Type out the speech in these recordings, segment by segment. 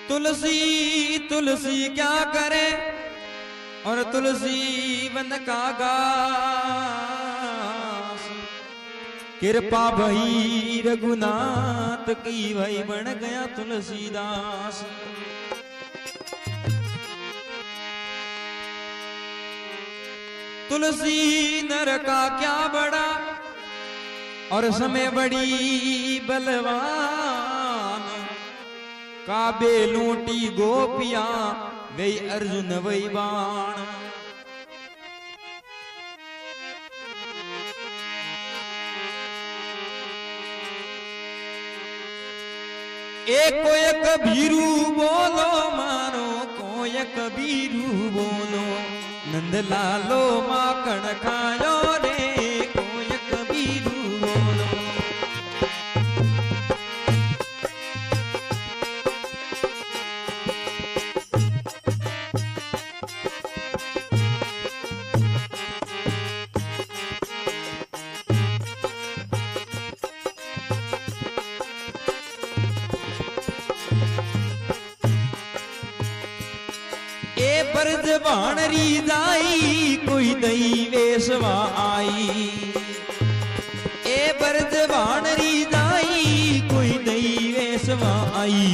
तुलसी तुलसी क्या करे और तुलसी बन का गास। कृपा भई रघुनाथ की भाई बन गया तुलसीदास। तुलसी नर का क्या बड़ा और समय बड़ी बलवान। काबे लूटी गोपिया वही अर्जुन वही बाण। एको एक भीरू बोलो मारो को एक भीरू बोलो। नंद लालो माखण खायो रे को एक भीरू बोलो। बरज भाणरी जाई कोई दई वेशवा आई। ए बरज भाणरी जाई कोई दई वेशवा आई।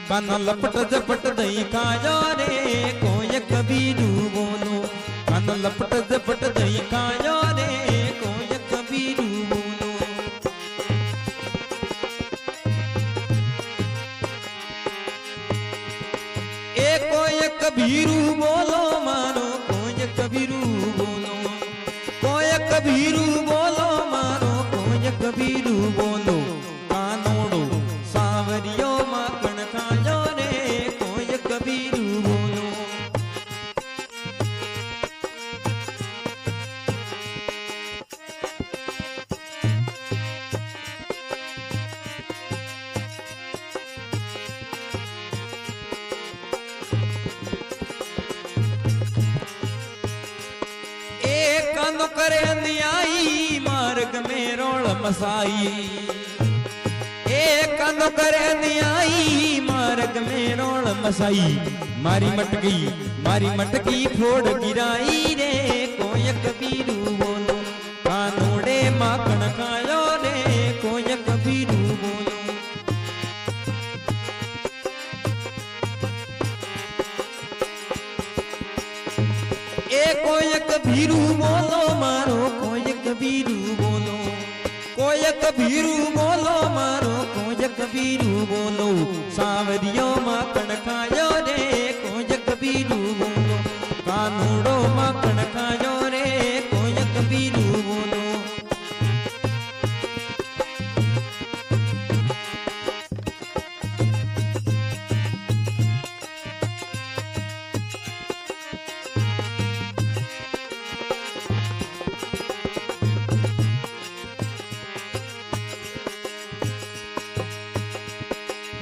कान लपट झपट दई खायो रे को एक भीरू बोलो। कान लपट झपट दई खायो रे को एक भीरू बोलो। एको एक भीरू बोलो मारो को एक भीरू बोलो। को एक भीरू बोलो मारो को एक भीरू बोलो। कानोड़ो सावरियो माखण खायो रे को एक भीरू बोलो। करे न्याई मार्ग में रोल मसाई। एक करे न्याई मार्ग में रोल मसाई। मारी मटकी फोड़ गिराई रे को एक भीरू बोलो। कानूड़े माखण खायो रे को एक भीरू बोलो। एको एक भीरू बोलो मारो को एक भीरू बोलो। को एक भीरू बोलो मारो को एक भीरू बोलो। सावरियो माखण खायो रे को एक भीरू बोलो। कानूड़ो माखण खायो रे को एक भीरू बोलो।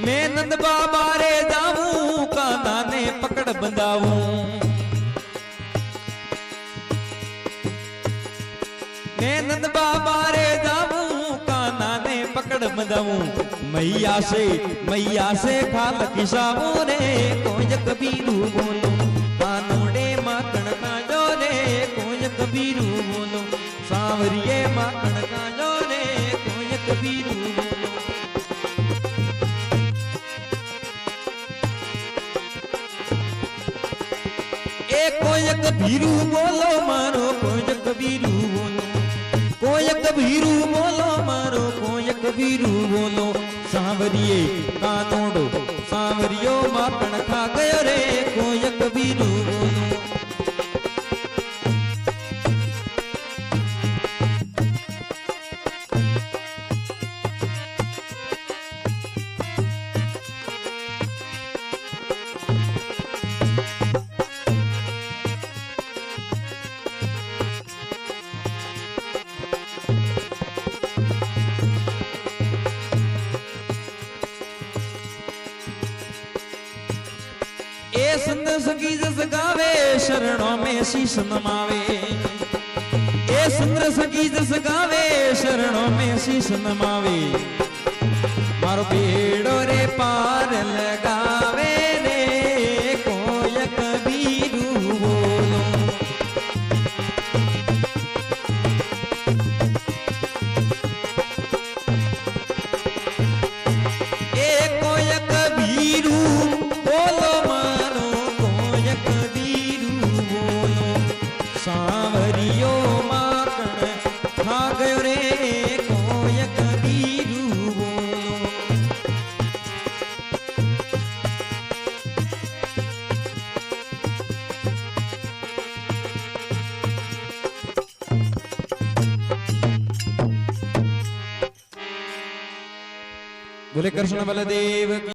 मैं नंद बाबा रे जाऊं कान्हा ने पकड़ बंधाऊं। मैं नंद बाबा रे जाऊं कान्हा ने पकड़ बंधाऊं। मैया से खाल खिसाऊं रे को एक भीरू बोलो। कानूड़े माखण खायो रे को एक भीरू बोलो। सांवरिये माखण खायो रे को एक भीरू बोलो। को एक भीरू बोलो मारो को एक भीरू बोलो। को एक भीरू बोलो मारो को एक भीरू बोलो। सांवरिये कानोड़ो सांवरियो माखण खा गयो रे को एक भीरू बोलो। संगी जस गावे शरणों में शीश नमावे। ए सुंदर संगी जस गावे शरणों में शीश नमावे। मारो बेड़ो रे पार लगावे सांवरियो माखण खा गयो रे कोय कबीरू बोलो। बोले कृष्ण बलदेव की